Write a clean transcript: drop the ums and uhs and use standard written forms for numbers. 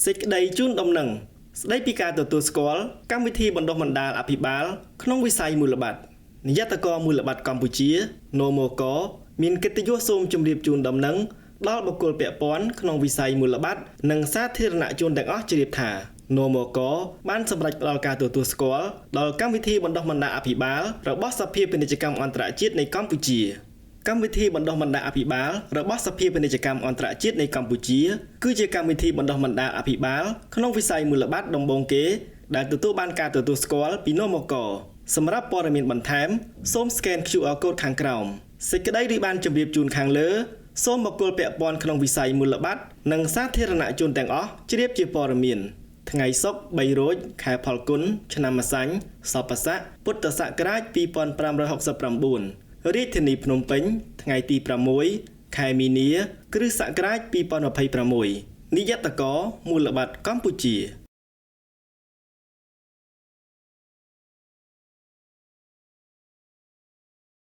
សេចក្តីជូនដំណឹងស្តីពីការទទួលស្គាល់កម្មវិធីបណ្ដុះបណ្ដាលអភិបាលក្នុងវិស័យមូលបត្រនាយកដ្ឋានមូលបត្រកម្ពុជានមកមានកិត្តិយសសូមជម្រាបជូនដំណឹងដល់បុគ្គលពាក់ព័ន្ធក្នុងវិស័យមូលបត្រនិងសាធារណជនទាំងអស់ជ្រាបថានមកបានសម្រេចផ្ដល់ការទទួលស្គាល់ដល់កម្មវិធីបណ្ដុះបណ្ដាលអភិបាលរបស់សភាពាណិជ្ជកម្មអន្តរជាតិនៃកម្ពុជាកម្មវិធីបណ្ដុះបណ្ដាលអភិបាលរបស់សភាពាណិជ្ជកម្មអន្តរជាតិនៃកម្ពុជាគឺជាកម្មវិធីបណ្ដុះបណ្ដាលអភិបាលក្នុងវិស័យមូលបត្រដំបូងគេដែលទទួលបានការទទួលស្គាល់ពីនមកសម្រាប់ព័ត៌មានបន្ថែមសូមស្កែន QR Code ខាងក្រោមសេចក្តីបានជម្រាបជូនខាងលើសូមបុគ្គលពាក់ព័ន្ធក្នុងវិស័យមូលបត្រនិងសាធារណជនទាំងអស់ជ្រាបជាព័ត៌មានថ្ងៃសុក្រ3រោចខែផលគុណឆ្នាំម្សាញ់សពស័កពុទ្ធសករាជ2569រាជធានីភ្នំពេញថ្ងៃទី6ខែមីនាគ្រិស្តសករាជ2026នាយកដ្ឋានមូលបត្រកម្ពុជា